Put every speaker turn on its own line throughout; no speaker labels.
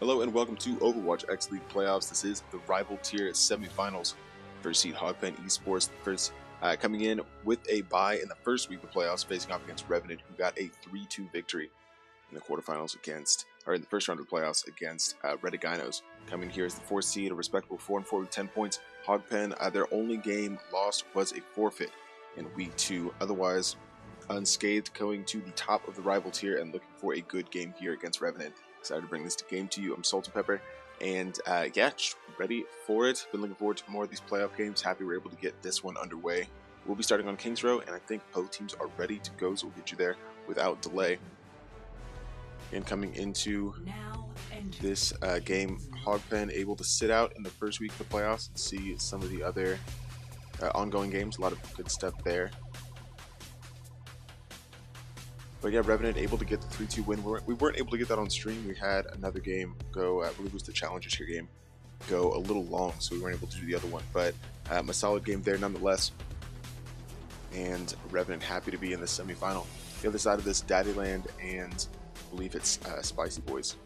Hello and welcome to OWXL League Playoffs. This is the Rival Tier Semifinals. First seed Hogpen eSports, coming in with a bye in the first week of playoffs, facing off against Revenant, who got a 3-2 victory in the quarterfinals in the first round of the playoffs against Revenant. Coming here as the fourth seed, a respectable 4-4 with 10 points. Hogpen, their only game lost was a forfeit in week 2. Otherwise, unscathed, going to the top of the Rival Tier and looking for a good game here against Revenant. Excited to bring this game to you. I'm Salt-N-Pepa, and just ready for it. Been looking forward to more of these playoff games. Happy we're able to get this one underway. We'll be starting on Kings Row, and I think both teams are ready to go, so we'll get you there without delay. And coming into this game, Hogpen able to sit out in the first week of the playoffs and see some of the other ongoing games. A lot of good stuff there. But yeah, Revenant able to get the 3-2 win. We weren't able to get that on stream. We had another game go, I believe it was the Challengers here game, go a little long, so we weren't able to do the other one. But a solid game there nonetheless. And Revenant happy to be in the semifinal. The other side of this, Daddyland and I believe it's Spicy Boys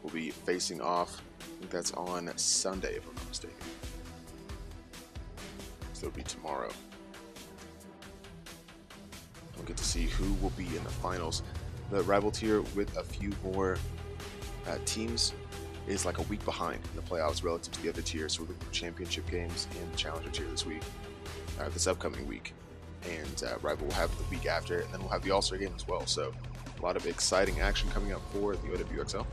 will be facing off. I think that's on Sunday, if I'm not mistaken. So it'll be tomorrow. We'll get to see who will be in the finals. The Rival Tier with a few more teams is like a week behind in the playoffs relative to the other tiers. So we're looking for championship games in the Challenger Tier this upcoming week. And Rival will have the week after, and then we'll have the All-Star game as well. So a lot of exciting action coming up for the OWXL.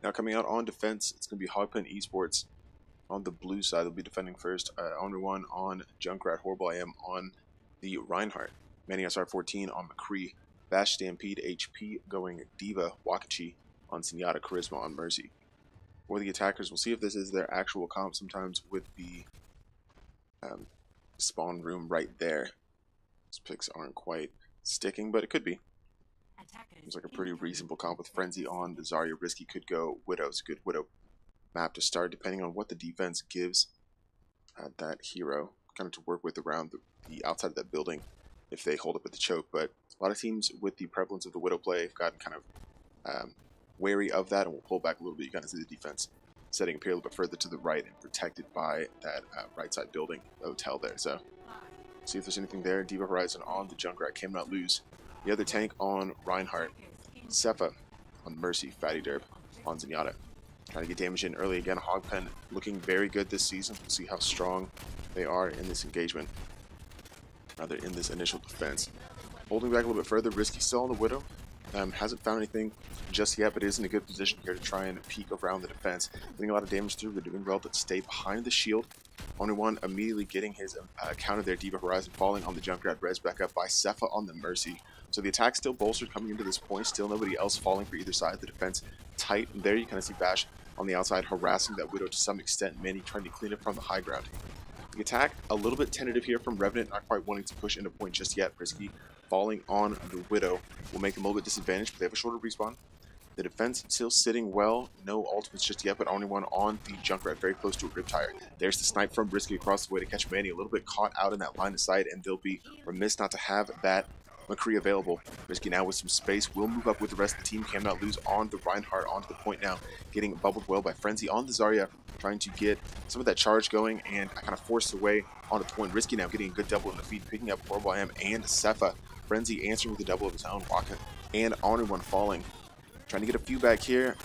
Now coming out on defense, it's going to be Hogpen eSports. On the blue side, they'll be defending first. Only1 on Junkrat, Horrible I Am on the Reinhardt. Manny SR14 on McCree. Bash Stampede HP going Diva Wakachi on Zenyatta, Charisma on Mercy. For the attackers, we'll see if this is their actual comp sometimes with the spawn room right there. These picks aren't quite sticking, but it could be. Seems like a pretty reasonable comp with Frenzy on. The Zarya Risky could go Widow. It's a good Widow map to start, depending on what the defense gives that hero kind of to work with around the outside of that building if they hold up with the choke. But a lot of teams with the prevalence of the Widow play have gotten kind of wary of that, and we'll pull back a little bit. You kind of see the defense setting up here a little bit further to the right and protected by that right side building, the hotel there. So see if there's anything there. Diva Horizon on the Junkrat, cannot lose. The other tank on Reinhardt, Sepha on Mercy, Fatty Derb on Zenyatta. Trying to get damage in early again. Hogpen looking very good this season. We'll see how strong they are in this engagement. Rather, in this initial defense. Holding back a little bit further. Risky still on the Widow. Hasn't found anything just yet, but is in a good position here to try and peek around the defense. Getting a lot of damage through. They're doing well to stay behind the shield. Only1 immediately getting his counter there. Diva Horizon falling on the Junkrat. Res back up by Sepha on the Mercy. So the attack still bolstered coming into this point. Still nobody else falling for either side. The defense tight. And there you kind of see Bash on the outside harassing that Widow to some extent. Manny trying to clean up from the high ground. The attack a little bit tentative here from Revenant. Not quite wanting to push into point just yet. Risky falling on the Widow will make them a little bit disadvantaged, but they have a shorter respawn. The defense still sitting well. No ultimates just yet, but Only1 on the Junkrat, very close to a Riptire. There's the snipe from Risky across the way to catch Manny. A little bit caught out in that line of sight, and they'll be remiss not to have that McCree available. Risky now with some space will move up with the rest of the team. Cannot lose on the Reinhardt onto the point now. Getting bubbled well by Frenzy on the Zarya. Trying to get some of that charge going and kind of forced away onto the point. Risky now getting a good double in the feed. Picking up Horrible I Am and Sepha. Frenzy answering with a double of his own. Waka and Only1 falling. Trying to get a few back here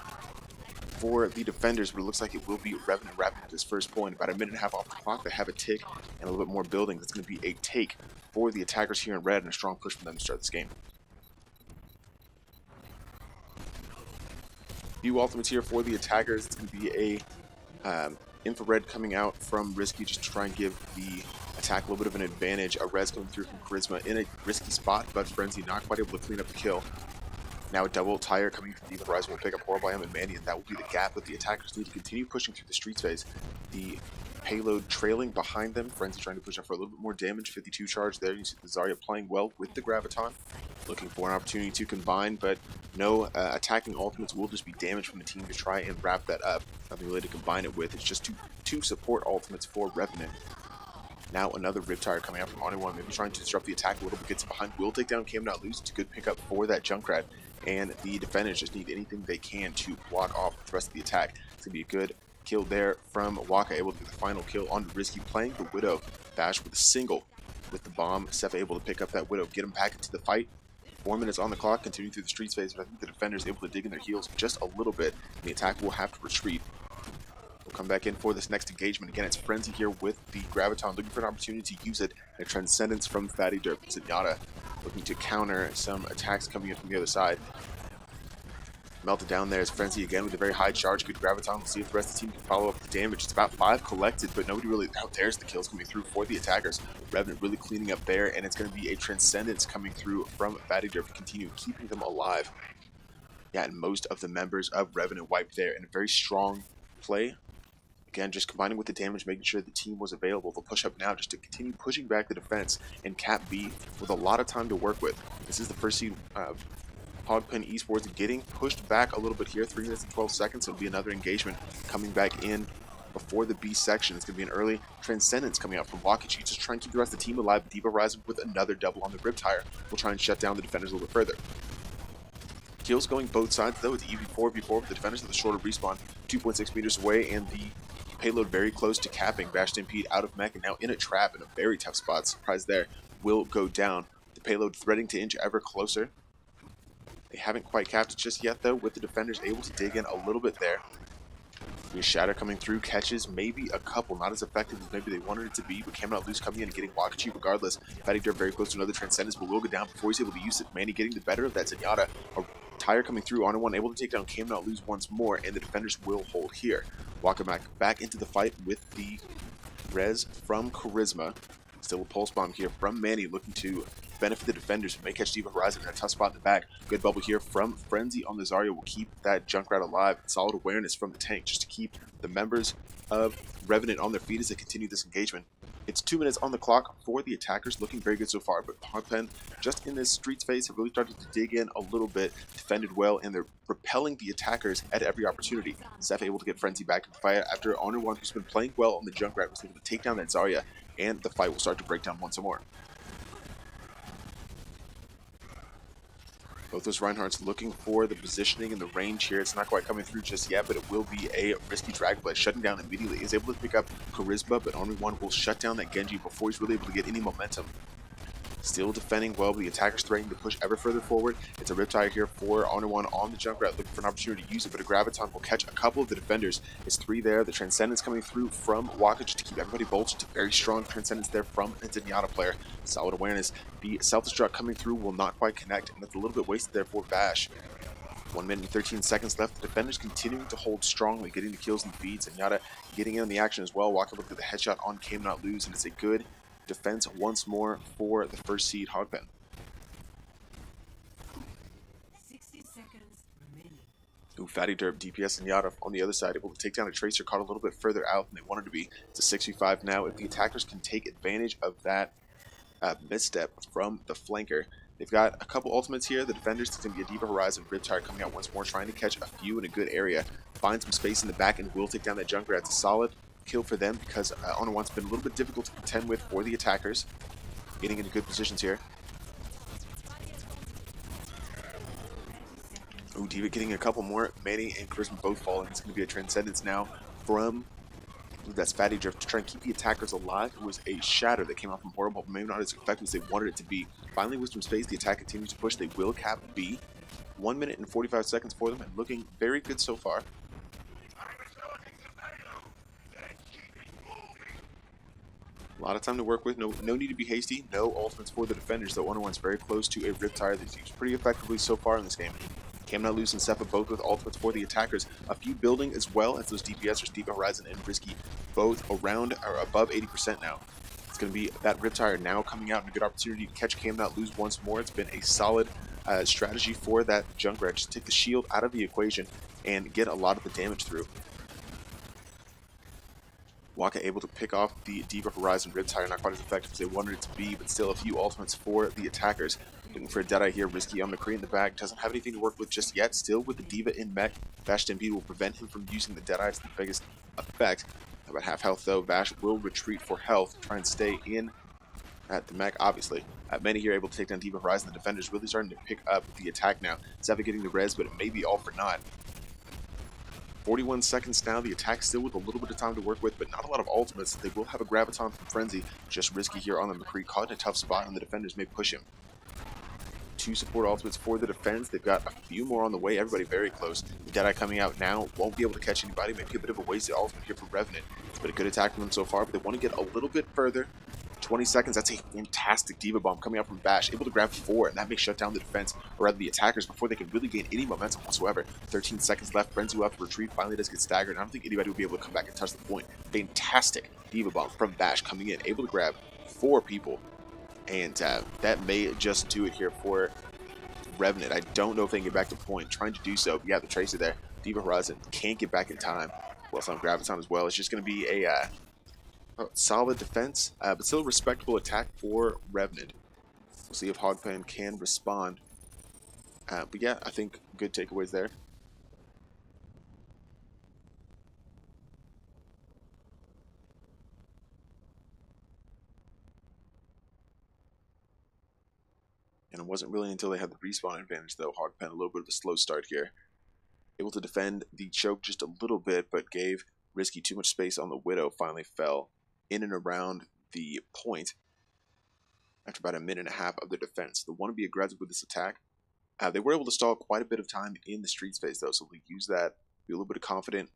for the defenders, but it looks like it will be Revenant wrapping up this first point. About a minute and a half off the clock. They have a tick and a little bit more building. That's going to be a take for the attackers here in red, and a strong push for them to start this game. Few ultimates here for the attackers. It's going to be a infrared coming out from Risky just to try and give the attack a little bit of an advantage. A res coming through from Charisma in a risky spot, but Frenzy not quite able to clean up the kill. Now a double tire coming from Diva Horizon will pick up Horrible I Am and Manny, and that will be the gap that the attackers need to continue pushing through the streets phase. The payload trailing behind them. Frenzy trying to push up for a little bit more damage. 52 charge there. You see the Zarya playing well with the Graviton. Looking for an opportunity to combine, but no attacking ultimates will just be damage from the team to try and wrap that up. Nothing really to combine it with. It's just two support ultimates for Revenant. Now another Riptire coming out from Only1, maybe trying to disrupt the attack a little bit, gets behind, will take down Cam Not Lose. It's a good pickup for that Junkrat, and the defenders just need anything they can to block off the rest of the attack. It's going to be a good kill there from Waka, able to get the final kill on Risky, playing the Widow. Bash with a single with the bomb. Sefa able to pick up that Widow, get him back into the fight. 4 minutes on the clock, continuing through the streets phase, but I think the defenders able to dig in their heels just a little bit. The attack will have to retreat. We'll come back in for this next engagement. Again, it's Frenzy here with the Graviton, looking for an opportunity to use it. And a Transcendence from Fatty Derp. Zenyatta looking to counter some attacks coming in from the other side. Melted down there is Frenzy again with a very high charge. Good Graviton. We'll see if the rest of the team can follow up with the damage. It's about 5 collected, but nobody really out there's the kills coming through for the attackers. Revenant really cleaning up there, and it's going to be a Transcendence coming through from Fatty Derp to continue keeping them alive. Yeah, and most of the members of Revenant wiped there in a very strong play. Again, just combining with the damage, making sure the team was available. They'll push up now just to continue pushing back the defense and cap B with a lot of time to work with. This is the first seed Hogpen eSports getting pushed back a little bit here. 3 minutes and 12 seconds. It'll be another engagement coming back in before the B section. It's going to be an early Transcendence coming out from Wakachi. Just try and keep the rest of the team alive. Diva Horizon with another double on the Riptire. We'll try and shut down the defenders a little bit further. Kills going both sides though. It's EV4v4 with the defenders at the shorter respawn, 2.6 meters away, and the payload very close to capping. Bash Stampede out of mech and now in a trap in a very tough spot. Surprise there. Will go down. The payload threading to inch ever closer. They haven't quite capped it just yet though, with the defenders able to dig in a little bit there. The Shatter coming through, catches maybe a couple, not as effective as maybe they wanted it to be, but Cam Not Lose coming in and getting Wakachi regardless. Fatty Derp very close to another Transcendence, but will go down before he's able to use it. Manny getting the better of that Zenyatta. A Tire coming through on one, able to take down Cam Not Lose once more, and the defenders will hold here. Waka back into the fight with the res from Charisma. Still a pulse bomb here from Manny, looking to benefit the defenders who may catch Diva Horizon in a tough spot in the back. Good bubble here from Frenzy on the Zarya will keep that Junkrat alive. Solid awareness from the tank just to keep the members of Revenant on their feet as they continue this engagement. It's 2 minutes on the clock for the attackers, looking very good so far, but Hogpen just in this streets phase have really started to dig in a little bit, defended well, and they're repelling the attackers at every opportunity. Seth able to get Frenzy back in the fight after Owner1, who's been playing well on the Junkrat, was able to take down that Zarya, and the fight will start to break down once more. Both those Reinhardts looking for the positioning and the range here. It's not quite coming through just yet, but it will be a risky Dragon Blade. Shutting down immediately. Is able to pick up Charisma, but Only1 will shut down that Genji before he's really able to get any momentum. Still defending well, but the attackers threatening to push ever further forward. It's a Riptire here for Only1 on the Junkrat, looking for an opportunity to use it, but a Graviton will catch a couple of the defenders. It's 3 there. The Transcendence coming through from Waka just to keep everybody bolted. It's a very strong Transcendence there from a Zenyatta player. Solid awareness. The self-destruct coming through will not quite connect, and that's a little bit wasted there for Bash. 1 minute and 13 seconds left. The defenders continuing to hold strongly, getting the kills and feeds. Zenyatta getting in on the action as well. Waka looked at the headshot on Cam Not Lose, and it's a good defense once more for the first seed Hogpen.
60 seconds remaining.
Ooh, Fatty Derp, DPS, and Yada on the other side, able to take down a Tracer, caught a little bit further out than they wanted to be. It's a 6v5 now. If the attackers can take advantage of that misstep from the flanker, they've got a couple ultimates here. The defenders, it's going to be a Diva Horizon, Riptire coming out once more, trying to catch a few in a good area. Find some space in the back and will take down that Junkrat. It's a solid kill for them because Honor1's been a little bit difficult to contend with for the attackers. Getting into good positions here. Ooh, Diva getting a couple more. Manny and Charisma both falling. It's going to be a Transcendence now from, that's Fatty Drift, to try and keep the attackers alive. It was a Shatter that came out from Horrible, but maybe not as effective as they wanted it to be. Finally, with some space, the attack continues to push. They will cap B. 1 minute and 45 seconds for them, and looking very good so far. A lot of time to work with, no need to be hasty, no ultimates for the defenders, though Honor1's very close to a Riptire that's used pretty effectively so far in this game. Cam Not Lose and Sefa both with ultimates for the attackers. A few building as well as those DPSers, Diva Horizon and Risky, both around or above 80% now. It's going to be that Riptire now coming out and a good opportunity to catch Cam Not Lose once more. It's been a solid strategy for that Junkrat. Just take the shield out of the equation and get a lot of the damage through. Waka able to pick off the Diva Horizon Riptire, not quite as effective as they wanted it to be, but still a few ultimates for the attackers. Looking for a Deadeye here, Risky on McCree in the back, doesn't have anything to work with just yet, still with the Diva in mech. Bash Stampede will prevent him from using the Deadeye to the biggest effect. About half health though. Vash will retreat for health, try and stay in at the mech, obviously. Many here able to take down Diva Horizon. The defenders really starting to pick up the attack now. Savvy getting the res, but it may be all for naught. 41 seconds now. The attack still with a little bit of time to work with, but not a lot of ultimates. They will have a Graviton from Frenzy. Just risky here on the McCree. Caught in a tough spot, and the defenders may push him. 2 support ultimates for the defense. They've got a few more on the way. Everybody very close. The Deadeye coming out now. Won't be able to catch anybody. Maybe a bit of a wasted ultimate here for Revenant. It's been a good attack from them so far, but they want to get a little bit further. 20 seconds, that's a fantastic Diva Bomb coming out from Bash, able to grab 4, and that may shut down the defense, or rather the attackers, before they can really gain any momentum whatsoever. 13 seconds left, Frenzy will have to retreat, finally does get staggered, and I don't think anybody will be able to come back and touch the point. Fantastic Diva Bomb from Bash coming in, able to grab 4 people, and that may just do it here for Revenant. I don't know if they can get back to point, trying to do so, but yeah, the Tracer there. Diva Horizon can't get back in time. Well, some Graviton as well. It's just going to be a solid defense, but still a respectable attack for Revenant. We'll see if Hogpen can respond. But yeah, I think good takeaways there. And it wasn't really until they had the respawn advantage, though. Hogpen a little bit of a slow start here. Able to defend the choke just a little bit, but gave Risky too much space on the Widow. Finally fell in and around the point after about a minute and a half of the defense. They want to be aggressive with this attack. They were able to stall quite a bit of time in the streets phase, though, so we use that, be a little bit of confident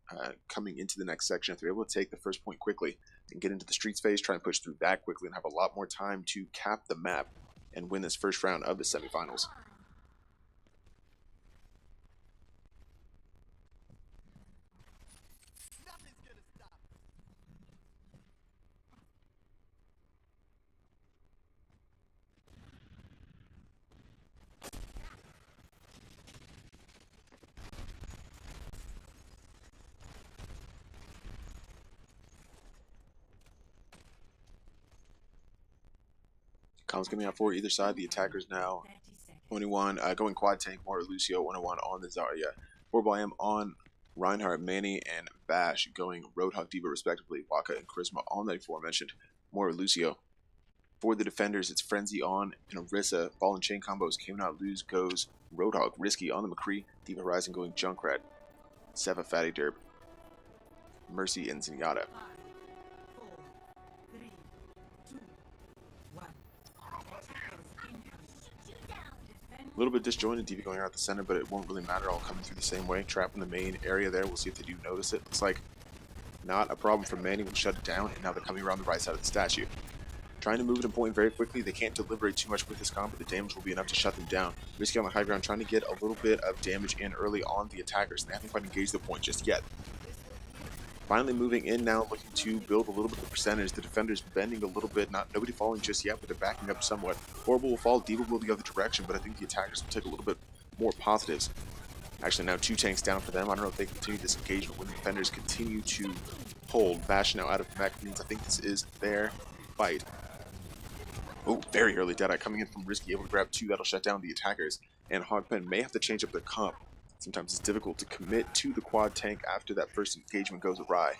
coming into the next section. If they're able to take the first point quickly and get into the streets phase, try and push through that quickly and have a lot more time to cap the map and win this first round of the semifinals. Comms coming out for either side. The attackers now 21 going quad tank, more Lucio 101 on the Zarya. 4xM on Reinhardt, Manny, and Bash going Roadhog Diva respectively. Waka and Charisma on the aforementioned. More Lucio. For the defenders, it's Frenzy on and Orisa. Ball and chain combos. Came out lose goes Roadhog. Risky on the McCree. Diva Horizon going Junkrat. Seva Fatty Derp. Mercy and Zenyatta. A little bit disjointed, DV going out the center, but it won't really matter. All coming through the same way. Trap in the main area there. We'll see if they do notice it. Looks like not a problem for Manny. We'll shut it down, and now they're coming around the right side of the statue. Trying to move it and point very quickly. They can't deliberate too much with this comp, but the damage will be enough to shut them down. Risky on the high ground, trying to get a little bit of damage in early on the attackers. They haven't quite engaged the point just yet. Finally moving in now, looking to build a little bit of percentage. The defenders bending a little bit, nobody falling just yet, but they're backing up somewhat. Horrible will fall, Diva will the other direction, but I think the attackers will take a little bit more positives. Actually, now 2 tanks down for them. I don't know if they continue this engagement when the defenders continue to hold. Bash now out of mech means I think this is their fight. Oh, very early Deadeye coming in from Risky, able to grab 2. That'll shut down the attackers. And Hogpen may have to change up their comp. Sometimes it's difficult to commit to the quad tank after that first engagement goes awry.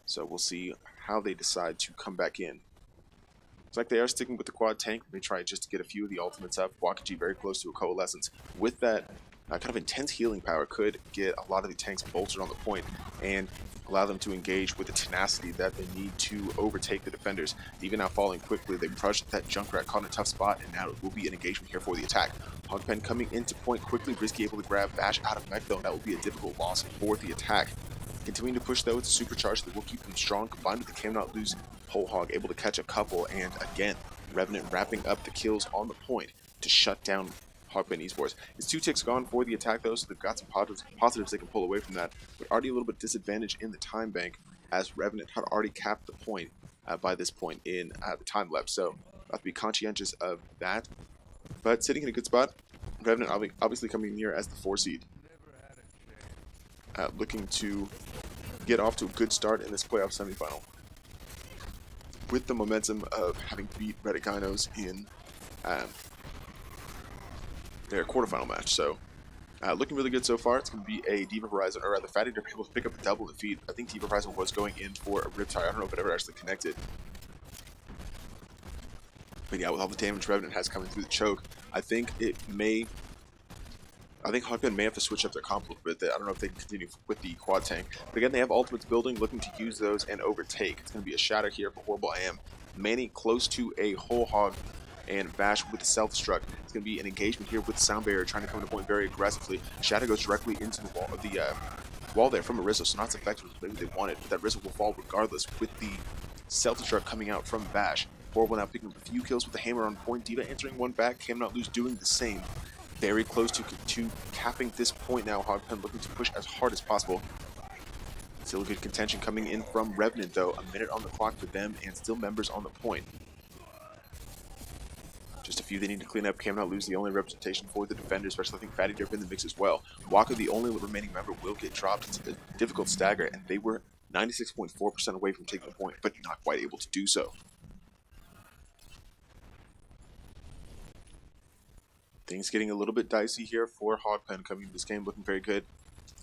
So we'll see how they decide to come back in. Looks like they are sticking with the quad tank. They try just to get a few of the ultimates up. Wakaji very close to a coalescence. With that kind of intense healing power could get a lot of the tanks bolstered on the point and allow them to engage with the tenacity that they need to overtake the defenders. Even now falling quickly, they brushed that Junkrat, caught in a tough spot, and now it will be an engagement here for the attack. Hogpen coming into point quickly, Risky able to grab Bash out of mech though, and that will be a difficult loss for the attack. Continuing to push though, it's a supercharge that will keep them strong, combined with the cannot lose Whole Hog, able to catch a couple, and again, Revenant wrapping up the kills on the point to shut down Hogpen eSports. It's 2 ticks gone for the attack though, so they've got some positives they can pull away from that, but already a little bit disadvantaged in the time bank as Revenant had already capped the point by this point in the time left, so I'll have to be conscientious of that. But sitting in a good spot, Revenant obviously coming in here as the 4 seed. Looking to get off to a good start in this playoff semifinal. With the momentum of having beat Rediginos in their quarterfinal match. So Looking really good so far. It's going to be a Diva Horizon, or rather, Fatty Derp able to pick up a double defeat. I think Diva Horizon was going in for a Riptide. I don't know if it ever actually connected. But yeah, with all the damage Revenant has coming through the choke, I think Hogpen may have to switch up their comp a little bit. I don't know if they can continue with the quad tank. But again, they have ultimates building, looking to use those and overtake. It's going to be a shatter here for Horrible I Am. Manny close to a whole hog, and Vash with the self-destruct. It's going to be an engagement here with Sound Barrier trying to come to point very aggressively. Shadow goes directly into the wall there from Arizo, so not as effective as maybe they wanted, but that Arizo will fall regardless with the self-destruct coming out from Vash. Horrible now picking up a few kills with the hammer on point. Diva answering one back, Cannot Lose doing the same. Very close to capping this point now. Hogpen looking to push as hard as possible. Still a good contention coming in from Revenant though. A minute on the clock for them and still members on the point. Just a few they need to clean up. Cannot Lose the only representation for the defender, especially I think Fatty Derp in the mix as well. Waka, the only remaining member, will get dropped. It's a difficult stagger, and they were 96.4% away from taking the point, but not quite able to do so. Things getting a little bit dicey here for Hogpen coming into this game, looking very good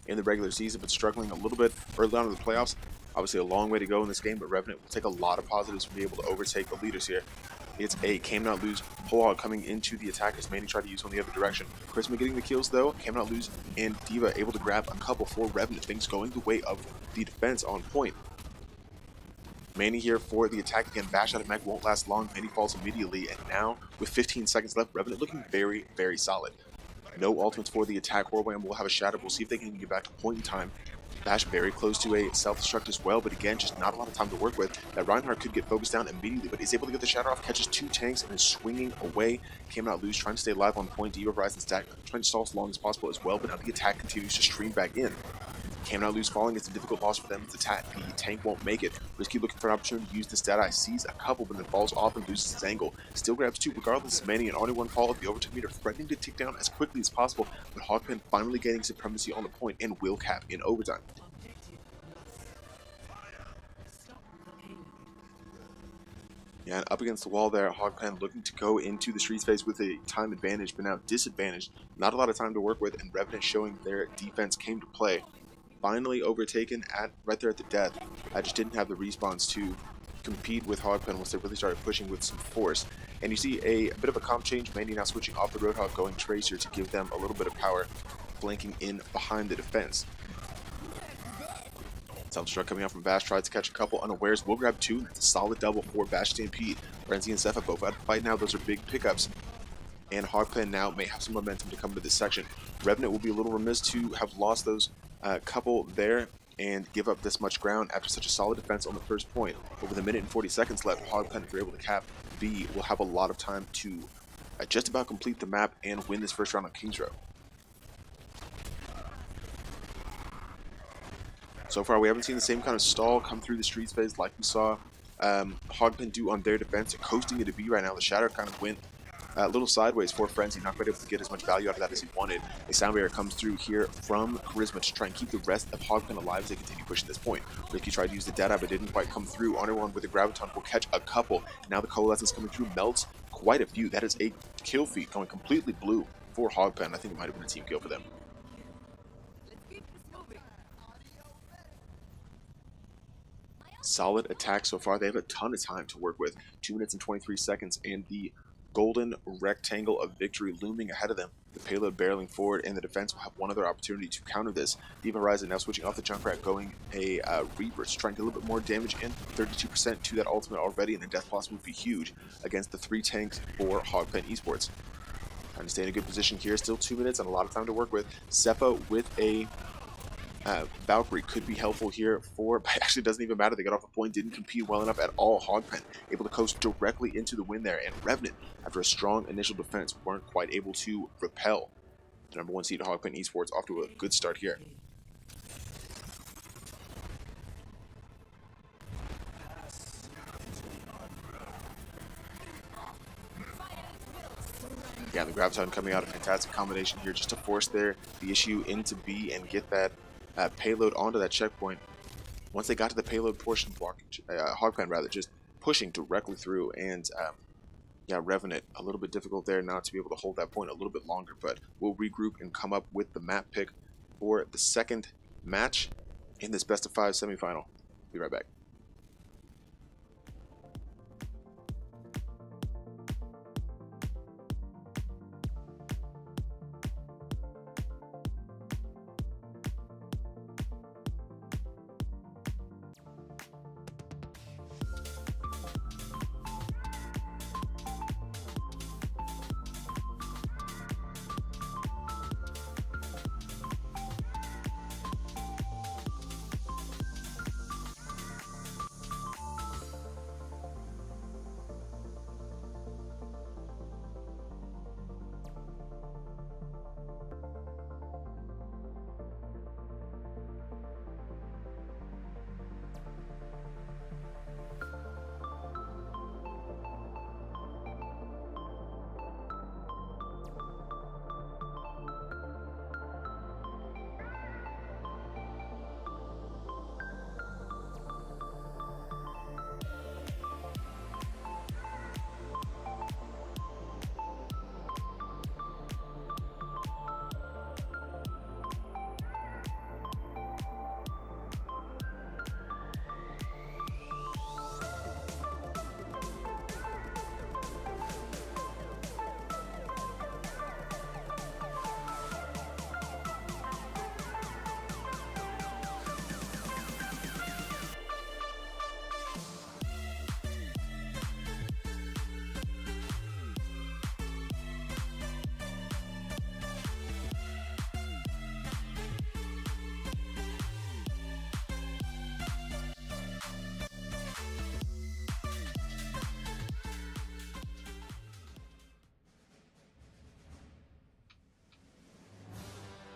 in the regular season, but struggling a little bit early on in the playoffs. Obviously a long way to go in this game, but Revenant will take a lot of positives to be able to overtake the leaders here. It's a Cannot Lose whole hog coming into the attackers. Manny tried to use on the other direction. Charisma getting the kills though. Cannot Lose and Diva able to grab a couple for Revenant. Things going the way of the defense on point. Manny here for the attack again. Bash out of mech won't last long. Manny falls immediately, and now with 15 seconds left, Revenant looking very, very solid. No ultimates for the attack. Horrible will have a shatter. We'll see if they can get back to point in time. Bash very close to a self-destruct as well, but again, just not a lot of time to work with. That Reinhardt could get focused down immediately, but is able to get the shatter off, catches two tanks, and is swinging away. Cannot Lose, trying to stay alive on point. Diva Horizon stack, trying to stall as long as possible as well, but now the attack continues to stream back in. Cannot Lose falling. It's a difficult loss for them. The tank won't make it. Risky looking for an opportunity to use this Deadeye. Sees a couple, but then falls off and loses his angle. Still grabs two, regardless. Manny and only one fall of the overtime meter, threatening to tick down as quickly as possible. But Hogpen finally getting supremacy on the point and will cap in overtime. Yeah, and up against the wall there, Hogpen looking to go into the streets phase with a time advantage, but now disadvantaged. Not a lot of time to work with, and Revenant showing their defense came to play. Finally overtaken right there at the death. I just didn't have the respawns to compete with Hogpen once they really started pushing with some force. And you see a bit of a comp change. Mandy now switching off the Roadhog, going Tracer to give them a little bit of power, flanking in behind the defense. Self-destruct coming out from Bash, tries to catch a couple unawares, will grab two, and it's a solid double for Bash Stampede. Frenzy and Sepha both out to fight now. Those are big pickups. And Hogpen now may have some momentum to come to this section. Revenant will be a little remiss to have lost those couple there and give up this much ground after such a solid defense on the first point. But with a minute and 40 seconds left, Hogpen, if they're able to cap B, will have a lot of time to just about complete the map and win this first round on King's Row. So far, we haven't seen the same kind of stall come through the streets phase like we saw Hogpen do on their defense. They're coasting into B right now. The Shatter kind of went a little sideways for Frenzy, not quite able to get as much value out of that as he wanted. A Sound Barrier comes through here from Charisma to try and keep the rest of Hogpen alive as they continue pushing this point. Ricky tried to use the Deadeye but didn't quite come through. Honor one with a Graviton will catch a couple. Now the Coalescence coming through melts quite a few. That is a kill feed going completely blue for Hogpen. I think it might have been a team kill for them. Solid attack so far. They have a ton of time to work with. 2 minutes and 23 seconds, and the golden rectangle of victory looming ahead of them. The payload barreling forward, and the defense will have one other opportunity to counter this. Diva Horizon now switching off the Junkrat, going a Reverse, trying to get a little bit more damage in. 32% to that ultimate already, and the death loss would be huge against the 3 tanks for Hogpen eSports. Trying to stay in a good position here. Still 2 minutes and a lot of time to work with. Sepha with a Valkyrie could be helpful here but actually it doesn't even matter. They got off the point, didn't compete well enough at all. Hogpen able to coast directly into the win there, and Revenant, after a strong initial defense, weren't quite able to repel the #1 seed Hogpen eSports. Off to a good start here. Yeah, the Graviton coming out, a fantastic combination here just to force the issue into B and get that payload onto that checkpoint. Once they got to the payload portion, Hogpen rather, just pushing directly through and Yeah, Revenant, a little bit difficult there not to be able to hold that point a little bit longer, but we'll regroup and come up with the map pick for the second match in this best of 5 semifinal. Be right back.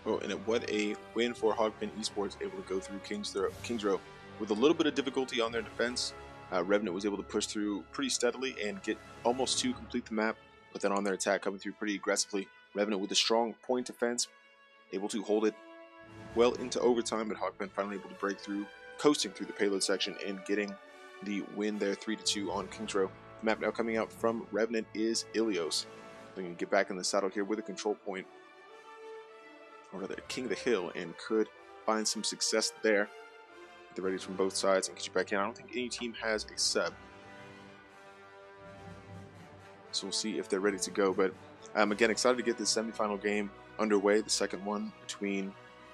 Oh, and what a win for Hogpen eSports, able to go through Kings Row with a little bit of difficulty on their defense. Revenant was able to push through pretty steadily and get almost to complete the map, but then on their attack coming through pretty aggressively. Revenant with a strong point defense, able to hold it well into overtime, but Hogpen finally able to break through, coasting through the payload section and getting the win there 3-2 on Kings Row. The map now coming out from Revenant is Ilios. They can get back in the saddle here with a control point, or rather King of the Hill, and could find some success there. Get the readies from both sides and get you back in. I don't think any team has a sub, so we'll see if they're ready to go. But I'm again excited to get this semifinal game underway. The second one between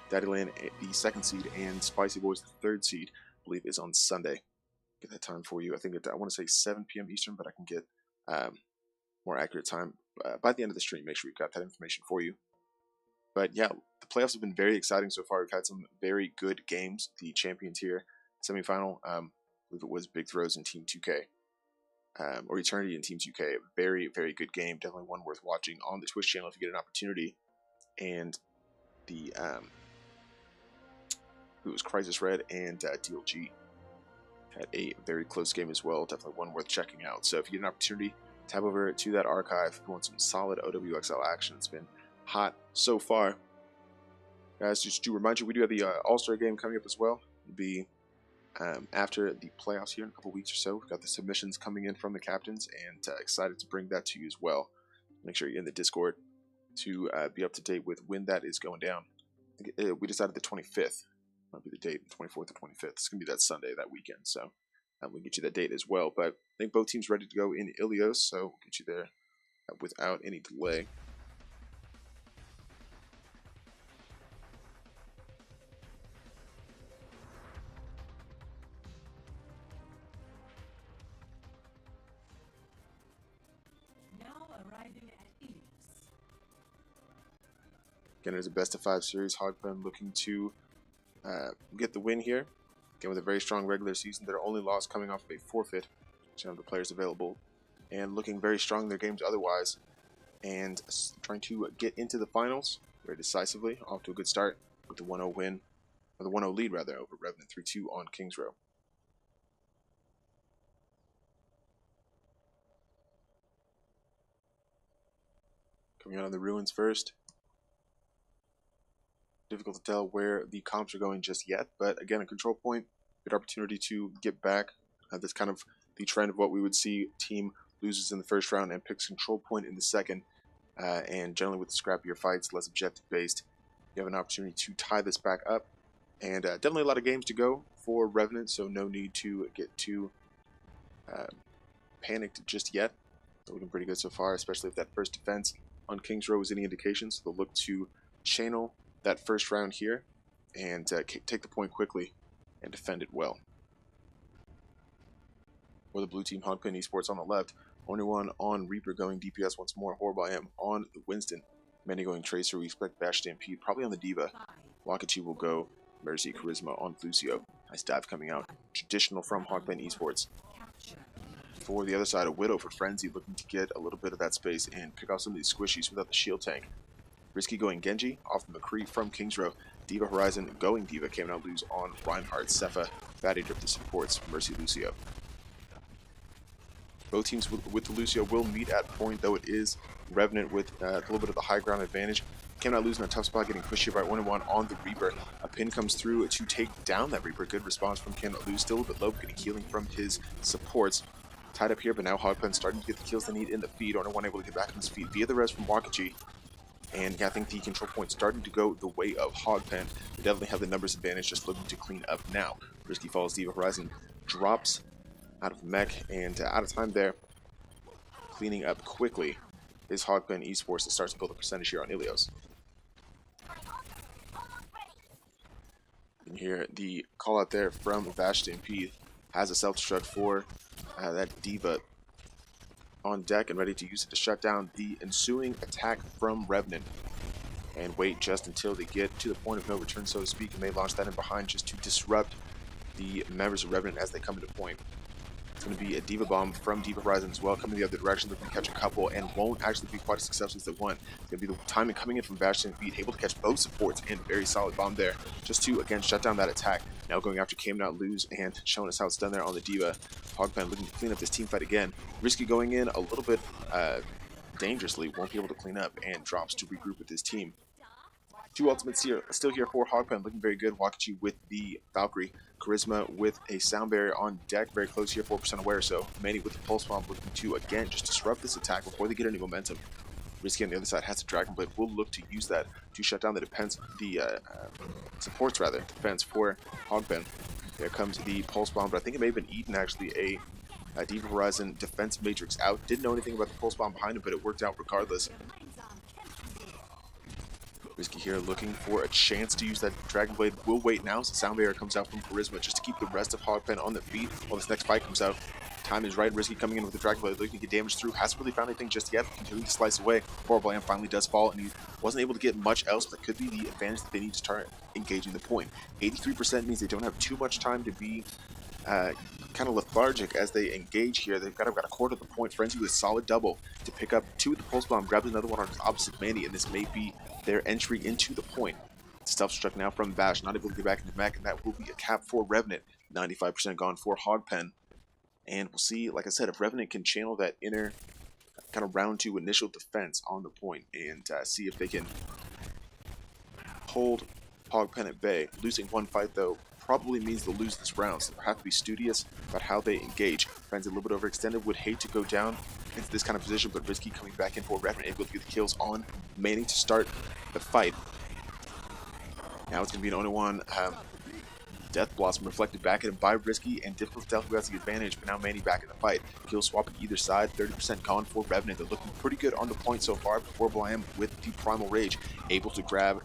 Daddyland, the 2nd seed, and Spicy Boys, the 3rd seed, I believe is on Sunday. Get that time for you. I think I want to say 7 p.m. Eastern, but I can get more accurate time by the end of the stream. Make sure we've got that information for you. But yeah, the playoffs have been very exciting so far. We've had some very good games. The champion tier semifinal, I believe it was Big Throws and Team 2K, or Eternity and Team 2K. Very, very good game. Definitely one worth watching on the Twitch channel if you get an opportunity. And the it was Crisis Red and DLG had a very close game as well. Definitely one worth checking out. So if you get an opportunity, tab over to that archive if you want some solid OWXL action. It's been hot so far. Guys, just to remind you, we do have the All-Star game coming up as well. It'll be after the playoffs here in a couple weeks or so. We've got the submissions coming in from the captains, and excited to bring that to you as well. Make sure you're in the Discord to be up to date with when that is going down. I think, we decided the 25th. Might be the date, 24th or 25th. It's going to be that Sunday, that weekend. So we'll get you that date as well. But I think both teams ready to go in Ilios, so we'll get you there without any delay. Again, it is a best of 5 series. Hogpen looking to get the win here. Again, with a very strong regular season. Their only loss coming off of a forfeit. So have the players available and looking very strong in their games otherwise. And trying to get into the finals very decisively. Off to a good start with the 1-0 win, or the 1-0 lead rather, over Revenant 3-2 on Kings Row. Coming out on the ruins first. Difficult to tell where the comps are going just yet, but again, a control point, good opportunity to get back. That's kind of the trend of what we would see Team loses in the first round and picks control point in the second. And generally with the scrappier fights, less objective based, you have an opportunity to tie this back up. And definitely a lot of games to go for Revenant, so no need to get too panicked just yet. They're looking pretty good so far, especially if that first defense on King's Row is any indication. So they'll look to channel that first round here and take the point quickly and defend it well. For the blue team, Hogpen eSports on the left. Only one on Reaper going DPS once more. Horrible IM on the Winston. Many going Tracer. We expect Bash Stampede probably on the Diva. Wakachi will go Mercy Charisma on Lucio. Nice dive coming out. Traditional from Hogpen eSports. For the other side, a Widow for Frenzy, looking to get a little bit of that space and pick off some of these squishies without the shield tank. Risky going Genji off the McCree from King's Row. Diva Horizon going Diva. Came out lose on Reinhardt, Sepha, Fatty Drip the supports Mercy Lucio. Both teams with the Lucio will meet at point, though it is Revenant with a little bit of the high ground advantage. Cannot lose in a tough spot, getting pushed here by 1-1 on the Reaper. A pin comes through to take down that Reaper. Good response from Cannot Lose. Still a bit low, getting healing from his supports. Tied up here, but now Hogpen starting to get the kills they need in the feed. Only able to get back on his feet via the res from Wakachi. And yeah, I think the control point starting to go the way of Hogpen. They definitely have the numbers advantage, just looking to clean up now. Risky falls, Diva Horizon drops out of mech and out of time there. Cleaning up quickly is Hogpen eSports that starts to build a percentage here on Ilios. You can hear the call out there from Vash Stampede. Has a self-destruct for that Diva on deck and ready to use it to shut down the ensuing attack from Revenant. And wait just until they get to the point of no return, so to speak, and they launch that in behind just to disrupt the members of Revenant as they come into point. It's going to be a Diva Bomb from Diva Horizon as well, coming the other direction, looking to catch a couple, and won't actually be quite as successful as they want. It's going to be the timing coming in from Bastion Feet, able to catch both supports, and very solid bomb there, just to, again, shut down that attack. Now going after Came Not Lose, and showing us how it's done there on the Diva. Hogpen looking to clean up this team fight again. Risky going in a little bit dangerously, won't be able to clean up, and drops to regroup with his team. Two ultimates here, still here for Hogpen, looking very good. Wakachi with the Valkyrie. Charisma with a sound barrier on deck, very close here, 4% aware. So Manny with the Pulse Bomb looking to, again, just disrupt this attack before they get any momentum. Risky on the other side has the Dragon Blade, will look to use that to shut down the defense for Hogpen. There comes the Pulse Bomb, but I think it may have been Eden, actually, a Diva Horizon defense matrix out. Didn't know anything about the Pulse Bomb behind him, but it worked out regardless. Risky here looking for a chance to use that Dragon Blade. Will wait now, so Sound Barrier comes out from Charisma just to keep the rest of Hogpen on their feet while this next fight comes out. Time is right. Risky coming in with the Dragon Blade, looking to get damage through. Hasn't really found anything just yet. Continuing to slice away. Horrible Am finally does fall, and he wasn't able to get much else, but that could be the advantage that they need to start engaging the point. 83% means they don't have too much time to be kind of lethargic as they engage here. They've got a quarter of the point. Frenzy with a solid double to pick up two of the Pulse Bomb, grabs another one on his opposite Manny, and this may be their entry into the point. Self-struck now from Bash, not able to get back into mech, and that will be a cap for Revenant. 95% gone for Hogpen. And we'll see, like I said, if Revenant can channel that inner kind of round two initial defense on the point and see if they can hold Hogpen at bay. Losing one fight, though, probably means they'll lose this round, so they'll have to be studious about how they engage. Frenzy a little bit overextended, would hate to go down into this kind of position, but Risky coming back in for Revenant, able to get the kills on Manning to start the fight. Now it's going to be an only one. Death Blossom reflected back at him by Risky, and Difficult Stealth who has the advantage, but now Manny back in the fight. Kill swapping either side, 30% gone for Revenant. They're looking pretty good on the point so far, but Horrible I Am with the Primal Rage, able to grab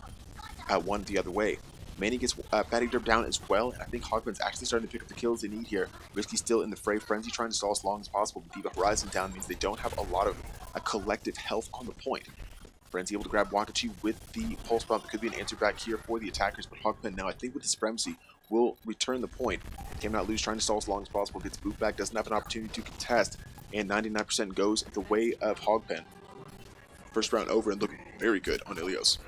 one the other way. Manny gets Fatty Drip down as well, and I think Hogpen's actually starting to pick up the kills they need here. Risky still in the fray. Frenzy trying to stall as long as possible, but Diva Horizon down means they don't have a lot of collective health on the point. Frenzy able to grab Wakachi with the Pulse Bomb. It could be an answer back here for the attackers, but Hogpen now, I think with the Supremacy, will return the point. Came Not Lose, trying to stall as long as possible, gets moved back, doesn't have an opportunity to contest, and 99% goes the way of Hogpen. First round over and looking very good on Ilios.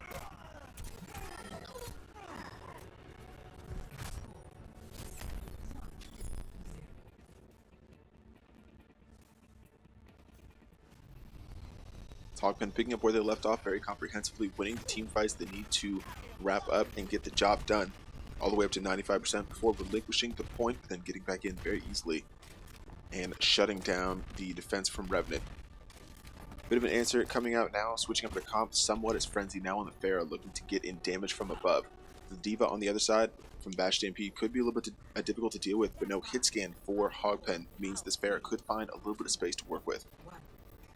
Hogpen picking up where they left off very comprehensively, winning the team fights they need to wrap up and get the job done. All the way up to 95% before relinquishing the point, but then getting back in very easily and shutting down the defense from Revenant. Bit of an answer coming out now, switching up the comp somewhat as Frenzy now on the Pharah looking to get in damage from above. The D.Va on the other side from Bash Stampede could be a little bit difficult to deal with, but no hit scan for Hogpen means this Pharah could find a little bit of space to work with.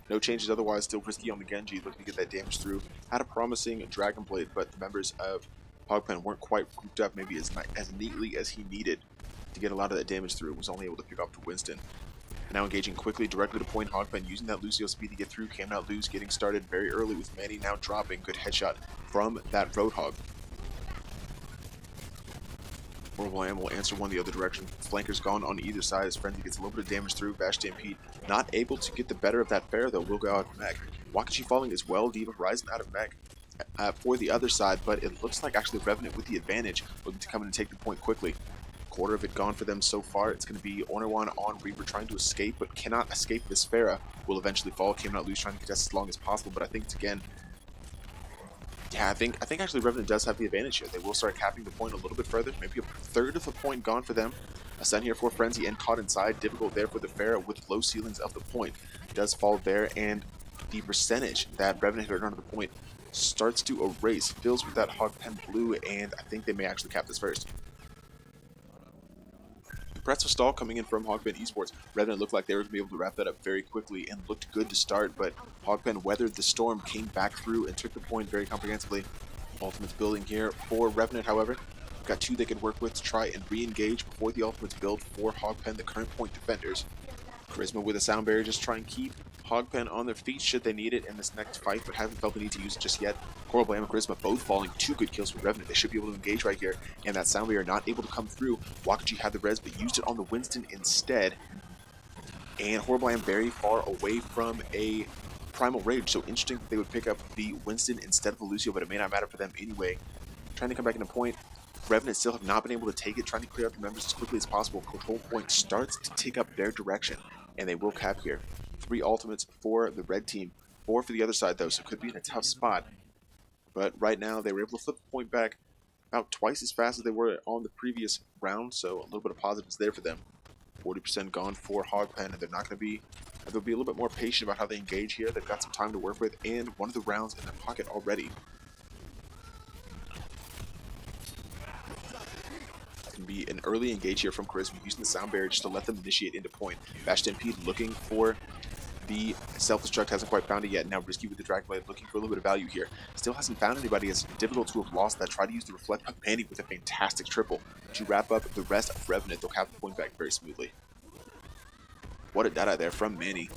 No changes otherwise, still Risky on the Genji looking to get that damage through. Had a promising Dragon Blade, but the members of Hogpen weren't quite grouped up maybe as neatly as he needed to get a lot of that damage through. Was only able to pick off the Winston. Now engaging quickly directly to point Hogpen, using that Lucio speed to get through. Can not lose, getting started very early with Manny now dropping. Good headshot from that Roadhog. Orwell will answer one the other direction. Flanker's gone on either side as Frenzy gets a little bit of damage through. Bash Stampede not able to get the better of that Pharah though. Will go out of mech. Wakachi falling as well. D.Va Horizon out of mech for the other side, but it looks like actually Revenant with the advantage, looking to come in and take the point quickly. Quarter of it gone for them so far. It's going to be Ornawan on Reaper trying to escape, but cannot escape this Pharah. Will eventually fall. Came not lose, trying to contest as long as possible, but I think it's again. Yeah, I think actually Revenant does have the advantage here. They will start capping the point a little bit further. Maybe a third of the point gone for them. A stun here for Frenzy and caught inside. Difficult there for the Pharah with low ceilings of the point. Does fall there, and the percentage that Revenant had earned on the point starts to erase. Fills with that Hogpen blue, and I think they may actually cap this first. Pretzel stall coming in from Hogpen eSports. Revenant looked like they were going to be able to wrap that up very quickly and looked good to start, but Hogpen weathered the storm, came back through, and took the point very comprehensively. Ultimates building here for Revenant, however. Got two they could work with to try and re-engage before the ultimates build for Hogpen, the current point defenders. Charisma with a sound barrier, just try and keep Hogpen on their feet should they need it in this next fight, but haven't felt the need to use it just yet. Coral Blam and Charisma both falling. Two good kills for Revenant. They should be able to engage right here, and that sound barrier not able to come through. Wakachi had the res, but used it on the Winston instead. And Horriblam very far away from a Primal Rage, so interesting that they would pick up the Winston instead of the Lucio, but it may not matter for them anyway. Trying to come back into point. Revenant still have not been able to take it, trying to clear out the members as quickly as possible. Control point starts to tick up their direction, and they will cap here. 3 ultimates for the red team, 4 for the other side though, so could be in a tough spot. But right now they were able to flip the point back about twice as fast as they were on the previous round, so a little bit of positives there for them. 40% gone for Hogpen, and they're not going to be. They'll be a little bit more patient about how they engage here. They've got some time to work with, and one of the rounds in their pocket already. Be an early engage here from Charisma, using the sound barrier just to let them initiate into point. Bash Stampede looking for the self-destruct, hasn't quite found it yet. Now Risky with the Dragon Blade looking for a little bit of value here. Still hasn't found anybody. It's difficult to have lost that. Try to use the Reflect, but Manny with a fantastic triple to wrap up the rest of Revenant. They'll have the point back very smoothly. What a data there from Manny.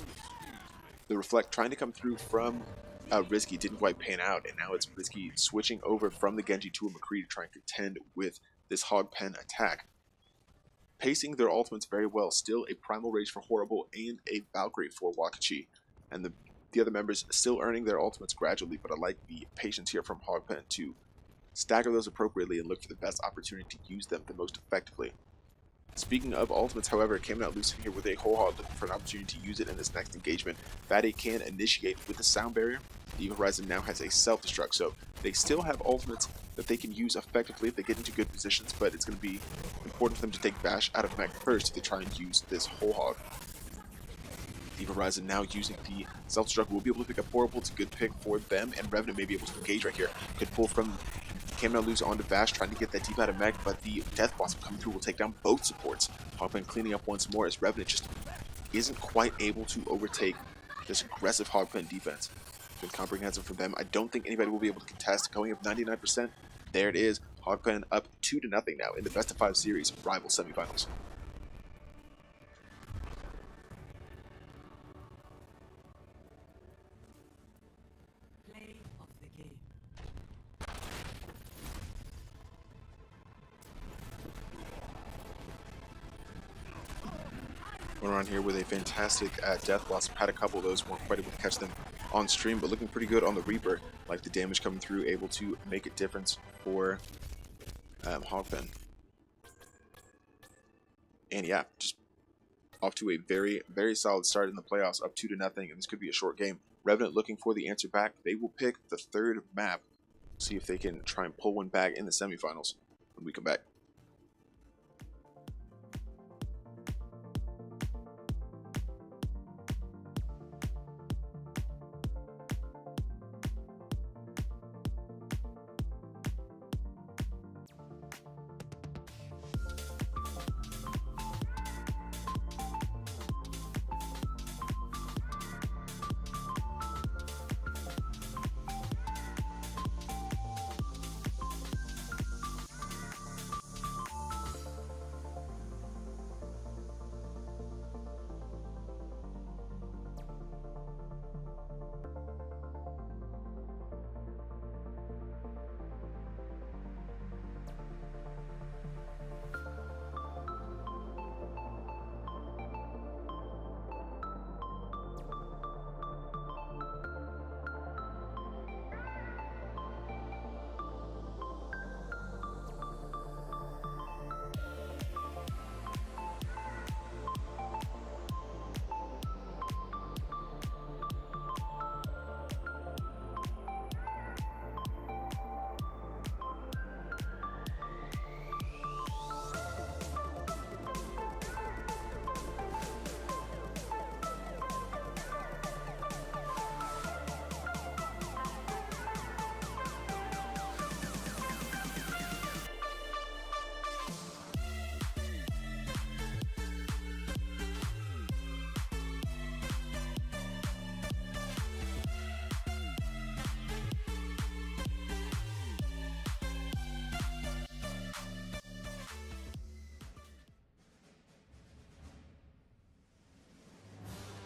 The Reflect trying to come through from Risky didn't quite pan out, and now it's Risky switching over from the Genji to a McCree to try and contend with this Hogpen attack. Pacing their ultimates very well. Still a Primal Rage for Horrible and a Valkyrie for Wakachi. And the other members still earning their ultimates gradually, but I like the patience here from Hogpen to stagger those appropriately and look for the best opportunity to use them the most effectively. Speaking of ultimates, however, came out loose in here with a whole hog looking for an opportunity to use it in this next engagement. Fatty can initiate with the sound barrier. D.Va Horizon now has a self-destruct, so they still have ultimates that they can use effectively if they get into good positions, but it's going to be important for them to take Bash out of mech first if they try and use this whole hog. D.Va Horizon now using the self-destruct will be able to pick up Horrible. It's a good pick for them, and Revenant may be able to engage right here. Could pull from Cam now lose onto Bash, trying to get that deep out of mech, but the Death Blossom coming through will take down both supports. Hogpen cleaning up once more as Revenant just isn't quite able to overtake this aggressive Hogpen defense. Good comprehensive from them. I don't think anybody will be able to contest. Going up 99%. There it is. Hogpen up 2-0 now in the best of 5 series rival semifinals.
Play of the game.
Going around here with a fantastic Death Blossom. Had a couple of those, weren't quite able to catch them on stream, but looking pretty good on the Reaper. Like the damage coming through, able to make a difference for Hogpen. And yeah, just off to a very, very solid start in the playoffs, up 2-0, and this could be a short game. Revenant looking for the answer back. They will pick the third map, see if they can try and pull one back in the semifinals when we come back.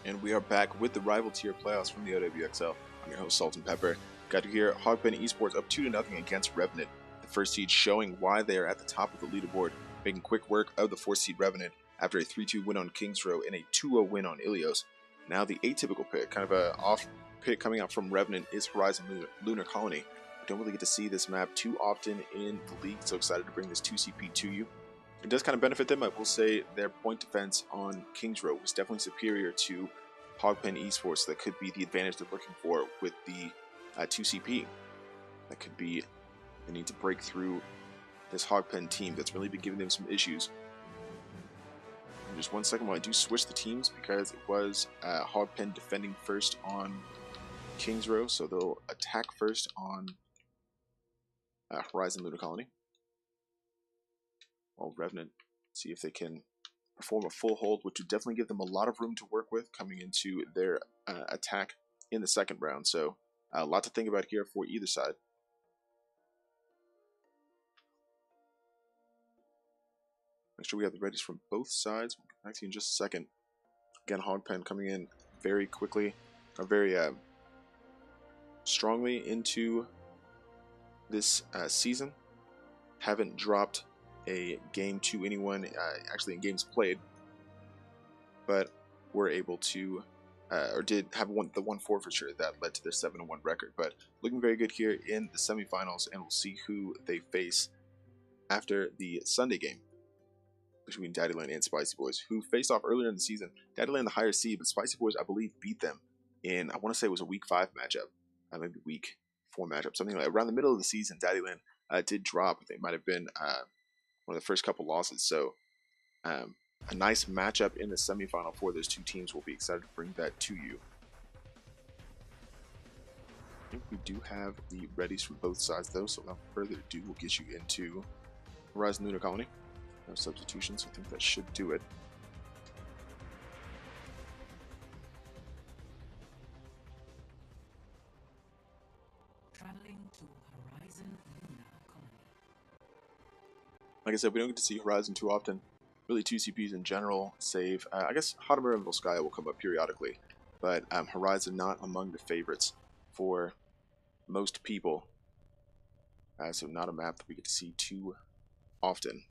And we are back with the rival tier playoffs from the OWXL. I'm your host, Salt and Pepper. Got to hear Hogpen eSports up 2-0 against Revenant. The first seed showing why they are at the top of the leaderboard, making quick work of the 4th seed Revenant after a 3-2 win on Kings Row and a 2-0 win on Ilios. Now the atypical pick, kind of a off pick coming out from Revenant, is Horizon Lunar Colony. We don't really get to see this map too often in the league, so excited to bring this 2CP to you. It does kind of benefit them. I will say their point defense on Kings Row was definitely superior to Hogpen eSports. That could be the advantage they're looking for with the 2CP. That could be the need to break through this Hogpen team that's really been giving them some issues. And just 1 second while I do switch the teams, because it was Hogpen defending first on Kings Row, so they'll attack first on Horizon Lunar Colony. While Revenant see if they can perform a full hold, which would definitely give them a lot of room to work with coming into their attack in the second round. So a lot to think about here for either side. Make sure we have the readies from both sides. We'll get back to you in just a second. Again, Hogpen coming in very quickly, or very strongly into this season. Haven't dropped a game to anyone, actually in games played, but were able to, or did have the 1 forfeiture that led to their 7-1 record. But looking very good here in the semifinals, and we'll see who they face after the Sunday game between Daddyland and Spicy Boys, who faced off earlier in the season. Daddyland the higher seed, but Spicy Boys, I believe, beat them in, I want to say it was a week 5 matchup, maybe week 4 matchup, something like around the middle of the season. Daddyland did drop. They might have been one of the first couple losses. So a nice matchup in the semifinal for those two teams. We'll be excited to bring that to you. I think we do have the readies from both sides though, so without further ado, we'll get you into Horizon Lunar Colony. No substitutions, I think that should do it.
Traveling to Horizon Lunar Colony.
Like I said, we don't get to see Horizon too often. Really, 2CPs in general, save, I guess Hadamura and Volskaya will come up periodically, but Horizon not among the favorites for most people, so not a map that we get to see too often.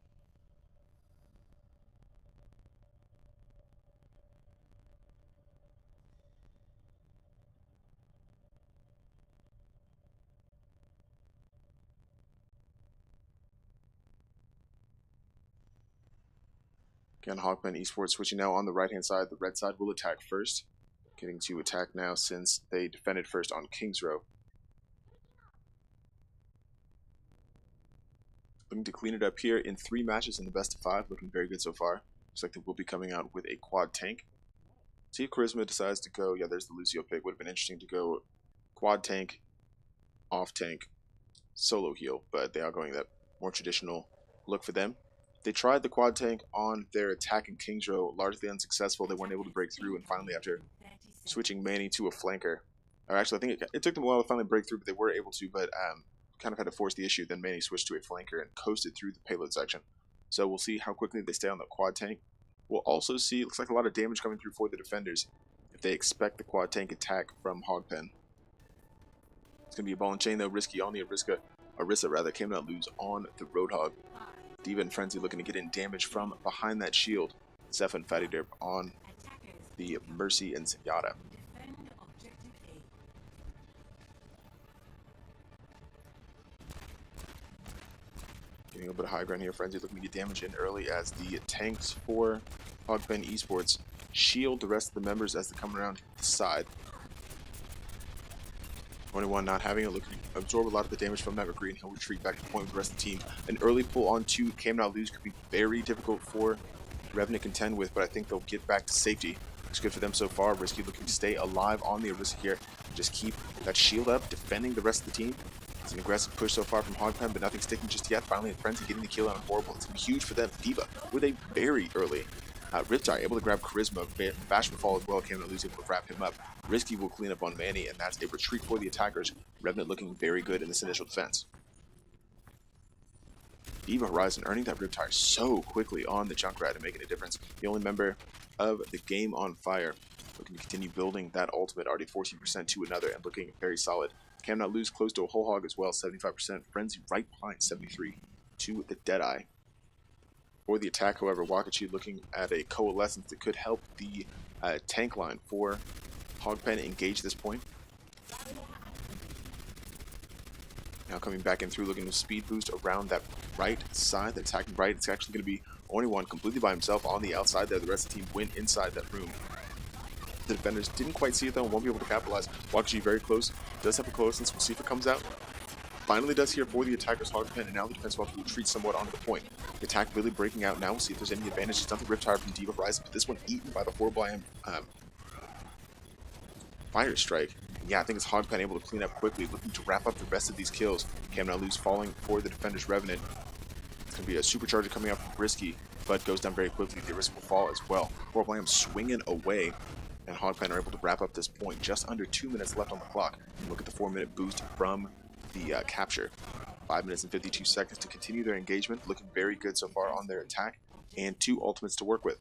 Again, Hogpen eSports switching now on the right-hand side. The red side will attack first. Getting to attack now since they defended first on Kings Row. Looking to clean it up here in 3 matches in the best of 5. Looking very good so far. Looks like they will be coming out with a quad tank. See if Charisma decides to go. Yeah, there's the Lucio pick. Would have been interesting to go quad tank, off tank, solo heal, but they are going that more traditional look for them. They tried the quad tank on their attack in Kings Row, largely unsuccessful. They weren't able to break through, and finally after switching Manny to a flanker, or actually I think it took them a while to finally break through, but they were able to, but kind of had to force the issue. Then Manny switched to a flanker and coasted through the payload section. So we'll see how quickly they stay on the quad tank. We'll also see, looks like a lot of damage coming through for the defenders if they expect the quad tank attack from Hogpen. It's going to be a ball and chain though. Risky on the Orisa rather, came out lose on the Roadhog. Diva and Frenzy looking to get in damage from behind that shield. Zeph and Fatty Derp on the Mercy and Zenyatta. Getting a bit of high ground here. Frenzy looking to get damage in early as the tanks for Hogpen eSports shield the rest of the members as they come around the side. 21 not having it, looking to absorb a lot of the damage from that. Green. He'll retreat back to the point with the rest of the team. An early pull on 2 came not lose could be very difficult for Revenant to contend with, but I think they'll get back to safety. It's good for them so far. Risky looking to stay alive on the Orisa here. Just keep that shield up, defending the rest of the team. It's an aggressive push so far from Hogpen, but nothing sticking just yet. Finally, Frenzy getting the kill on Horrible. It's going to be huge for them. Diva with a very early Riptide able to grab Charisma. Bashful fall as well. Came not lose, able to wrap him up. Risky will clean up on Manny, and that's a retreat for the attackers. Revenant looking very good in this initial defense. Diva Horizon earning that Riptide so quickly on the Junkrat and making a difference. The only member of the Game on Fire looking to continue building that ultimate, already 14% to another, and looking very solid. Cannot lose close to a whole hog as well, 75%. Frenzy right behind 73 to the Deadeye. For the attack, however, Wakachi looking at a coalescence that could help the tank line for Hogpen engage this point. Now coming back in through, looking to speed boost around that right side, the attacking right. It's actually going to be only one completely by himself on the outside there. The rest of the team went inside that room. The defenders didn't quite see it though and won't be able to capitalize. Wakachi very close, does have a coalescence. We'll see if it comes out. Finally does here for the attacker's Hogpen, and now the defense will have to retreat somewhat onto the point. The attack really breaking out now. We'll see if there's any advantage. It's not the Riptide from Diva Horizon, but this one eaten by the horrible Fire Strike. Yeah, I think it's Hogpen able to clean up quickly, looking to wrap up the rest of these kills. Cam now lose falling for the defender's Revenant. It's going to be a supercharger coming out from Risky, but goes down very quickly. The risk will fall as well. Horrible swinging away, and Hogpen are able to wrap up this point. Just under 2 minutes left on the clock. And look at the 4-minute boost from the capture. 5 minutes and 52 seconds to continue their engagement. Looking very good so far on their attack, and 2 ultimates to work with.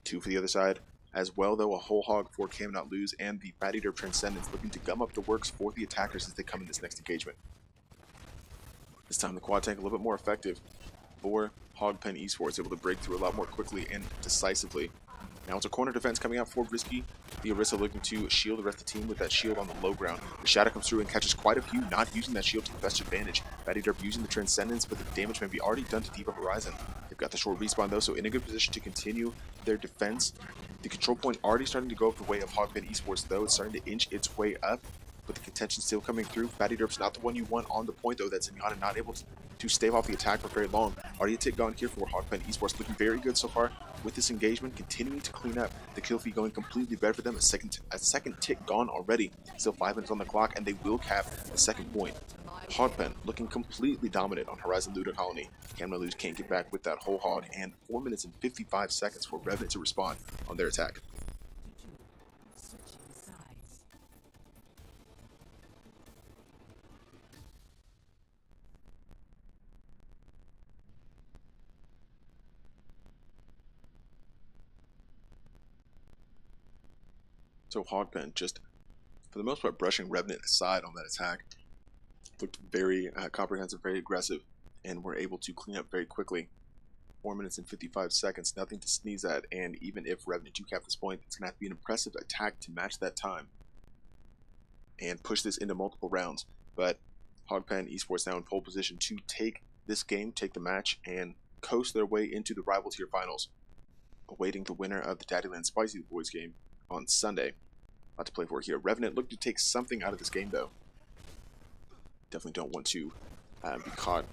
2 for the other side as well, though. A whole hog for Cam Not Lose, and the Fatty Derp Transcendence looking to gum up the works for the attackers as they come in this next engagement. This time the quad tank a little bit more effective for Hogpen eSports, able to break through a lot more quickly and decisively. Now it's a corner defense coming out for Risky. The Orisa looking to shield the rest of the team with that shield on the low ground. The Shadow comes through and catches quite a few, not using that shield to the best advantage. Fatty Derp using the Transcendence, but the damage may be already done to Diva Horizon. They've got the short respawn though, so in a good position to continue their defense. The control point already starting to go up the way of Hogpen eSports though. It's starting to inch its way up, but the contention still coming through. Fatty Derp's not the one you want on the point though. That's Zenyatta not able to stave off the attack for very long. Already a tick gone here for Hogpen eSports, looking very good so far with this engagement, continuing to clean up. The kill feed going completely better for them. A second tick gone already. Still 5 minutes on the clock, and they will cap a second point. Hogpen looking completely dominant on Horizon Ludo Colony. Cam Not Lose can't get back with that whole hog, and 4 minutes and 55 seconds for Revenant to respond on their attack. So Hogpen just, for the most part, brushing Revenant aside on that attack. Looked very comprehensive, very aggressive, and were able to clean up very quickly. 4 minutes and 55 seconds, nothing to sneeze at, and even if Revenant do cap this point, it's going to have to be an impressive attack to match that time and push this into multiple rounds. But Hogpen eSports now in pole position to take this game, take the match, and coast their way into the Rival Tier Finals, awaiting the winner of the Daddyland Spicy Boys game on Sunday. Lot to play for here. Revenant looked to take something out of this game, though. Definitely don't want to be caught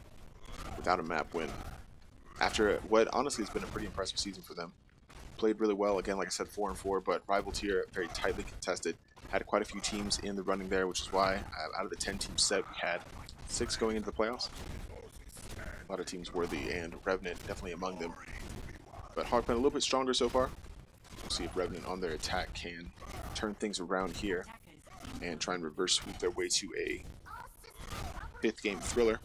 without a map win. After what honestly has been a pretty impressive season for them. Played really well, again, like I said, 4-4, but Rival Tier very tightly contested. Had quite a few teams in the running there, which is why out of the 10-team set, we had 6 going into the playoffs. A lot of teams worthy, and Revenant definitely among them. But Hogpen a little bit stronger so far. We'll see if Revenant on their attack can turn things around here and try and reverse sweep their way to a 5th game thriller.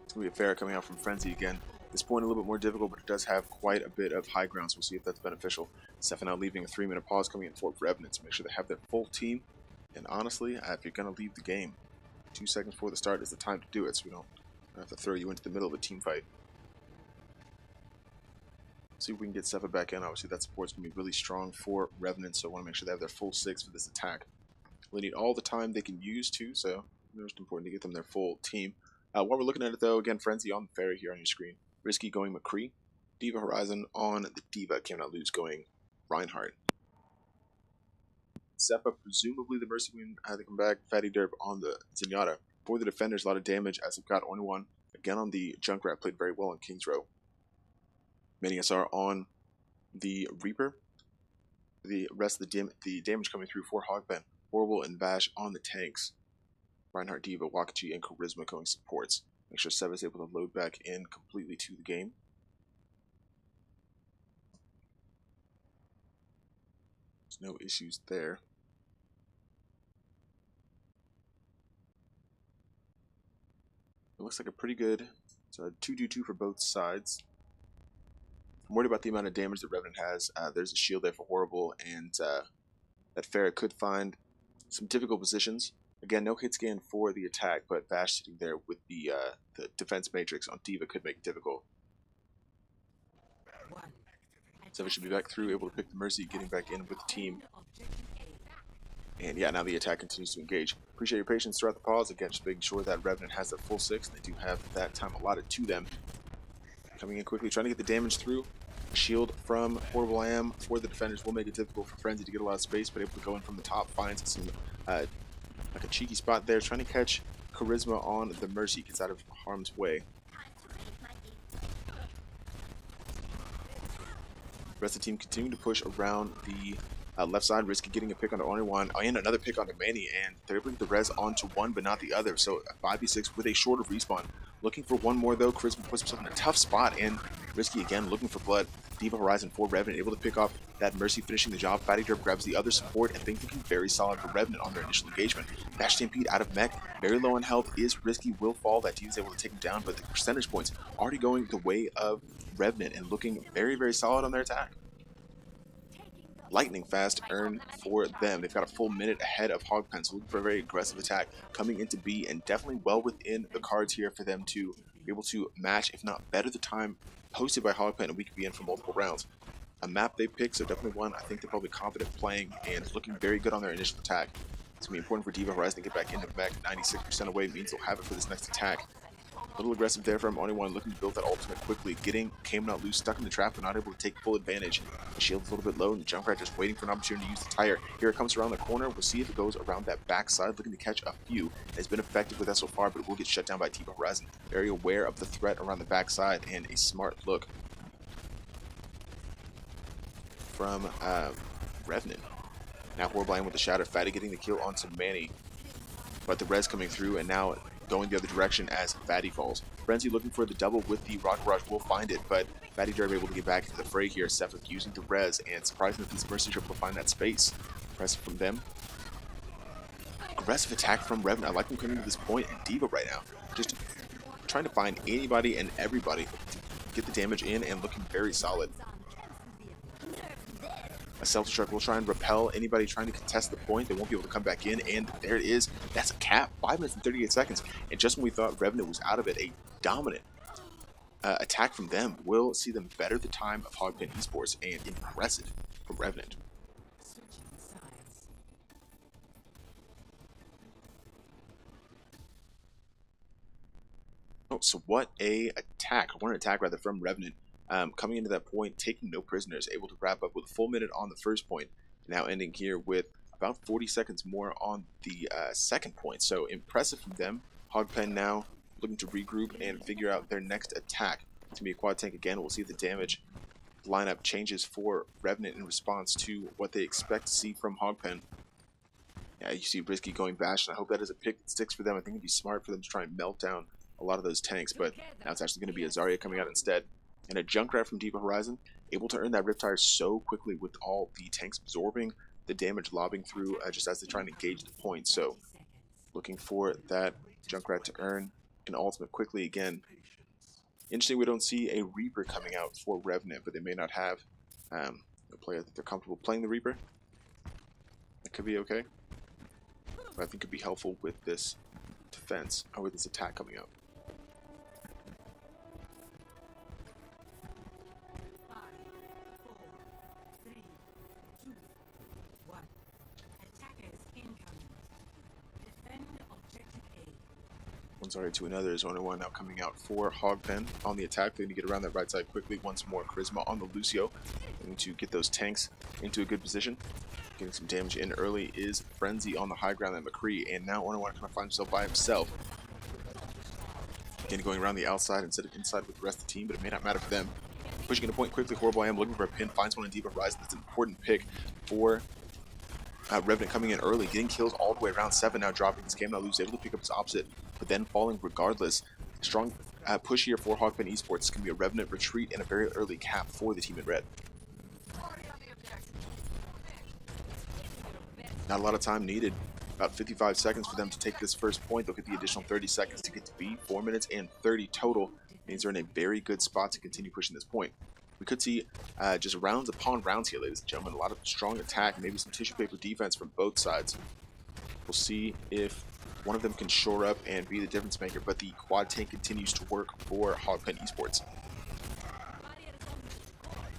It's going to be a fair coming out from Frenzy again. This point a little bit more difficult, but it does have quite a bit of high ground, so we'll see if that's beneficial. Semifinals leaving a 3-minute pause coming in for Revenant to make sure they have their full team. And honestly, if you're going to leave the game, 2 seconds before the start is the time to do it, so we don't have to throw you into the middle of a team fight. See if we can get Sefa back in. Obviously, that support's going to be really strong for Revenant, so I want to make sure they have their full 6 for this attack. They need all the time they can use, too, so it's most important to get them their full team. While we're looking at it, though, again, Frenzy on the ferry here on your screen. Risky going McCree. Diva Horizon on the Diva. Cannot Lose going Reinhardt. Sepa, presumably the Mercy Queen, had to come back. Fatty Derp on the Zenyatta. For the defenders, a lot of damage as they've got only one. Again on the Junkrat, played very well on King's Row. Many SR on the Reaper. The rest of the damage coming through for Hogpen. Horrible and Bash on the tanks. Reinhardt, Diva, Wakachi, and Charisma going supports. Make sure Sepa is able to load back in completely to the game. There's no issues there. It looks like a pretty good 2-2-2 for both sides. I'm worried about the amount of damage that Revenant has. There's a shield there for Horrible, and that Farah could find some difficult positions. Again, no hit scan for the attack, but Vash sitting there with the defense matrix on D.Va could make it difficult. Seven should be back through, able to pick the Mercy, getting back in with the team. And yeah, now the attack continues to engage. Appreciate your patience throughout the pause. Again, just making sure that Revenant has their full 6. They do have that time allotted to them. Coming in quickly, trying to get the damage through. Shield from Horrible I Am for the defenders will make it difficult for Frenzy to get a lot of space, but able to go in from the top, finds some like a cheeky spot there, trying to catch Charisma on the Mercy, gets out of harm's way. The rest of the team continuing to push around the left side, Risky getting a pick onto Oniwan and another pick onto Manny, and they're able to get the res onto one but not the other, so a 5v6 with a shorter respawn. Looking for one more though, Charisma puts himself in a tough spot, and Risky again looking for blood. D.Va Horizon for Revenant, able to pick off that Mercy, finishing the job. Fatty Derp grabs the other support, and things looking very solid for Revenant on their initial engagement. Bash Stampede out of mech, very low on health, is Risky, will fall. That D.Va's able to take him down, but the percentage points already going the way of Revenant and looking very, very solid on their attack. Lightning fast earn for them. They've got a full minute ahead of Hogpen, so looking for a very aggressive attack coming into B, and definitely well within the cards here for them to be able to match, if not better, the time posted by Hogpen, and we could be in for multiple rounds. A map they picked, so definitely one I think they're probably confident playing, and looking very good on their initial attack. It's going to be important for D.Va Horizon to get back into mech. 96% away means they'll have it for this next attack. A little aggressive there from Oniwan, looking to build that ultimate quickly. Came not loose, stuck in the trap, but not able to take full advantage. The shield's a little bit low, and the Junkrat just waiting for an opportunity to use the tire. Here it comes around the corner. We'll see if it goes around that backside, looking to catch a few. It's been effective with that so far, but it will get shut down by D.Va Horizon. Very aware of the threat around the backside, and a smart look from Revenant. Now Horrible with the Shatter. Fatty getting the kill onto Manny, but the res coming through, and now going the other direction as Fatty falls. Frenzy looking for the double with the Rock Barrage, will find it, but Fatty Derb able to get back into the fray here. Sephic using the res, and surprising that these Mercies are able to find that space. Impressive from them. Aggressive attack from Revenant. I like them coming to this point, and D.Va right now just trying to find anybody and everybody to get the damage in, and looking very solid. A self-destruct will try and repel anybody trying to contest the point. They won't be able to come back in, and there it is. That's a cap. 5 minutes and 38 seconds. And just when we thought Revenant was out of it, a dominant attack from them will see them better the time of Hogpen eSports, and impressive from Revenant. Oh, so what a attack. What an attack, rather, from Revenant. Coming into that point, taking no prisoners, able to wrap up with a full minute on the first point, now ending here with about 40 seconds more on the second point. So impressive from them. Hogpen now looking to regroup and figure out their next attack. It's going to be a quad tank again. We'll see if the damage lineup changes for Revenant in response to what they expect to see from Hogpen. Yeah, you see Risky going Bash, and I hope that is a pick that sticks for them. I think it'd be smart for them to try and melt down a lot of those tanks, but now it's actually going to be a Zarya coming out instead. And a Junkrat from D.Va Horizon, able to earn that Riptire so quickly with all the tanks absorbing the damage, lobbing through just as they try and engage the point. So looking for that Junkrat to earn an ultimate quickly again. Interesting, we don't see a Reaper coming out for Revenant, but they may not have a player that they're comfortable playing the Reaper. That could be okay. But I think could be helpful with this defense, or with this attack coming out. One Zarya to another is only one now coming out for Hogpen on the attack. They're going to get around that right side quickly. Once more, Charisma on the Lucio. Going to get those tanks into a good position. Getting some damage in early is Frenzy on the high ground at McCree, and now Oniwan kind of finds himself by himself. Again, going around the outside instead of inside with the rest of the team, but it may not matter for them. Pushing in a point quickly, Horrible I Am looking for a pin, finds one in D.Va Horizon. That's an important pick for Revenant coming in early, getting kills all the way around 7, now dropping this game, now lose, able to pick up his opposite, but then falling regardless. Strong push here for Hogpen eSports. It's going to be a Revenant retreat and a very early cap for the team in red. Not a lot of time needed. About 55 seconds for them to take this first point. They'll get the additional 30 seconds to get to B. 4 minutes and 30 total. Means they're in a very good spot to continue pushing this point. We could see just rounds upon rounds here, ladies and gentlemen. A lot of strong attack, maybe some tissue paper defense from both sides. We'll see if one of them can shore up and be the difference maker, but the quad tank continues to work for Hogpen Esports.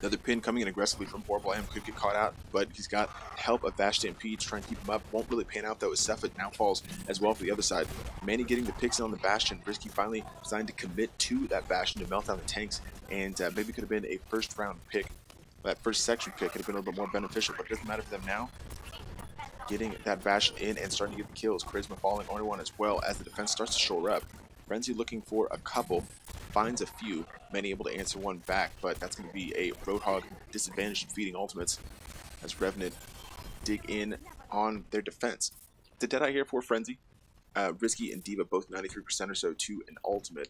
Another pin coming in aggressively from Horrible M could get caught out, but he's got help of Vash Stampede to try and keep him up. Won't really pan out though, as Cepha now falls as well for the other side. Manny getting the picks in on the Bastion. Risky finally deciding to commit to that Bastion to melt down the tanks, and maybe could have been a first round pick. That first section pick could have been a little bit more beneficial, but it doesn't matter for them now. Getting that Bastion in and starting to get the kills. Charisma falling on one as well as the defense starts to shore up. Frenzy looking for a couple, finds a few, many able to answer one back, but that's going to be a Roadhog disadvantage in feeding ultimates as Revenant dig in on their defense. The Deadeye here for Frenzy. Risky and Diva both 93% or so to an ultimate.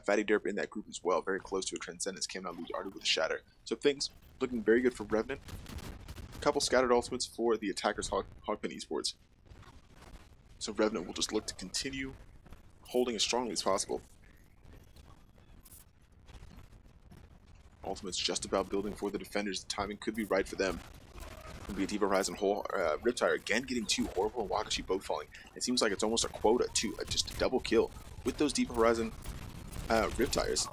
Fatty Derp in that group as well, very close to a Transcendence. Came out lose already with a Shatter. So things looking very good for Revenant. A couple scattered ultimates for the attackers, Hogpen Esports. So Revenant will just look to continue holding as strongly as possible. Ultimate's just about building for the defenders. The timing could be right for them. It'll be a Diva Horizon Riptire again getting two. Horrible and Wakashi both falling. It seems like it's almost a quota to just a double kill with those Diva Horizon Riptires.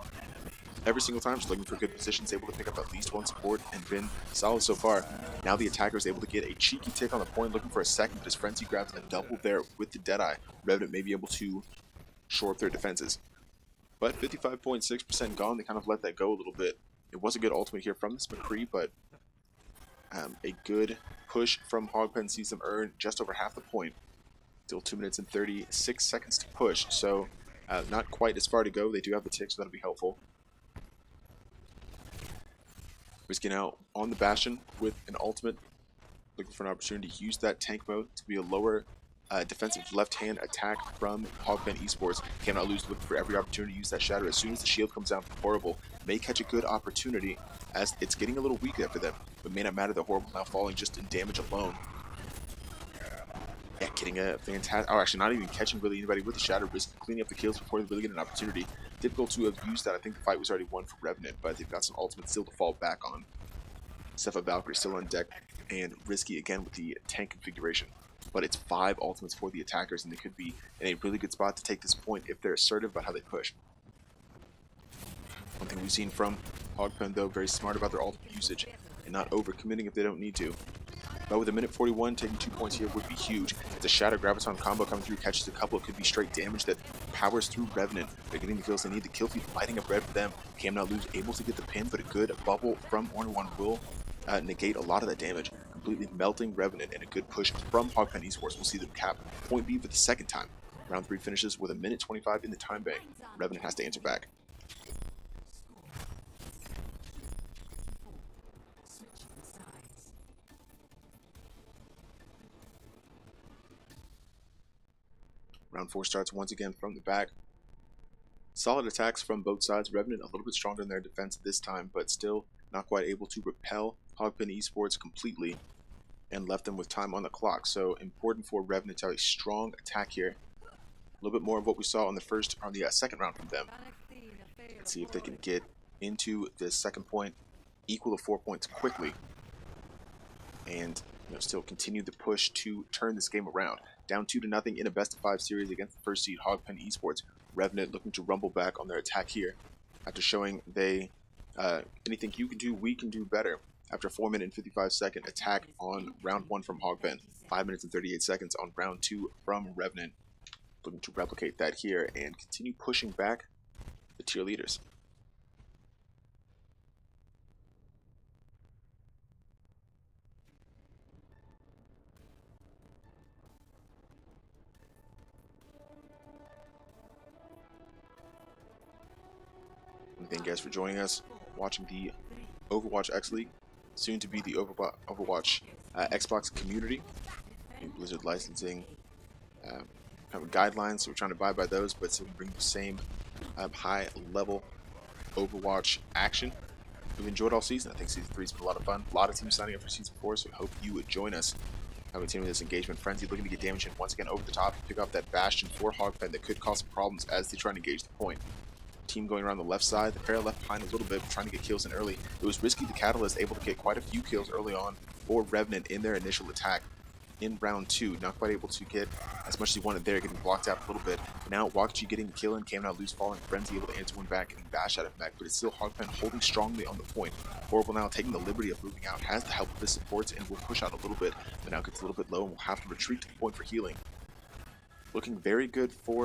Every single time, just looking for good positions, able to pick up at least one support and been solid so far. Now the attacker is able to get a cheeky tick on the point, looking for a second, but his Frenzy grabs a double there with the Deadeye. Revenant may be able to shore up their defenses. But 55.6% gone, they kind of let that go a little bit. It was a good ultimate here from this McCree, but a good push from Hogpen sees them earn just over half the point. Still 2 minutes and 36 seconds to push, so not quite as far to go. They do have the tick, so that'll be helpful. Risky now on the Bastion with an ultimate, looking for an opportunity to use that tank mode to be a lower defensive left-hand attack from Hogpen Esports. Cannot lose, looking for every opportunity to use that Shatter. As soon as the shield comes down from Horrible, may catch a good opportunity as it's getting a little weak there for them, but may not matter. The Horrible now falling just in damage alone. Yeah, getting a fantastic, or actually not even catching really anybody with the Shatter, risk cleaning up the kills before they really get an opportunity. Difficult to have used that. I think the fight was already won for Revenant, but they've got some ultimates still to fall back on. Cepha Valkyrie still on deck, and Risky again with the tank configuration. But it's 5 ultimates for the attackers, and they could be in a really good spot to take this point if they're assertive about how they push. One thing we've seen from Hogpen, though, very smart about their ultimate usage and not overcommitting if they don't need to. But with a minute 41, taking 2 points here would be huge. It's a Shadow Graviton combo coming through, catches a couple. It could be straight damage that powers through Revenant. They're getting the kills they need. The kill feed lighting up red for them. Cam not lose, able to get the pin, but a good bubble from One will negate a lot of that damage. Completely melting Revenant, and a good push from Hogpen Esports. We'll see them cap point B for the second time. Round 3 finishes with a minute 25 in the time bank. Revenant has to answer back. Round 4 starts once again from the back. Solid attacks from both sides. Revenant a little bit stronger in their defense this time, but still not quite able to repel Hogpen Esports completely and left them with time on the clock. So important for Revenant to have a strong attack here. A little bit more of what we saw on the second round from them. Let's see if they can get into the second point, equal to 4 points quickly, and still continue the push to turn this game around. Down 2-0 in a best-of-5 series against the first seed Hogpen Esports. Revenant looking to rumble back on their attack here after showing they anything you can do, we can do better. After a 4 minute and 55 second attack on round 1 from Hogpen, 5 minutes and 38 seconds on round 2 from Revenant. Looking to replicate that here and continue pushing back the tier leaders. Thank you guys for joining us, watching the OWXL League, soon to be the Overwatch Xbox community. Blizzard licensing kind of guidelines, so we're trying to abide by those, but still bring the same high level Overwatch action. We've enjoyed all season. I think season 3's been a lot of fun. A lot of teams signing up for season 4, so we hope you would join us. Now continuing this engagement, Frenzy looking to get damage in once again over the top, pick up that Bastion for Hogpen that could cause some problems as they try to engage the point. Team going around the left side, the pair left behind a little bit, trying to get kills in early. It was Risky the Catalyst able to get quite a few kills early on for Revenant in their initial attack. In round 2, not quite able to get as much as he wanted there, getting blocked out a little bit. Now Wakachi getting the kill in, came out loose, falling. Frenzy able to answer one back, getting Bash out of mech, but it's still Hogpen holding strongly on the point. Horrible now taking the liberty of moving out, has the help of his supports, and will push out a little bit, but now gets a little bit low and will have to retreat to the point for healing. Looking very good for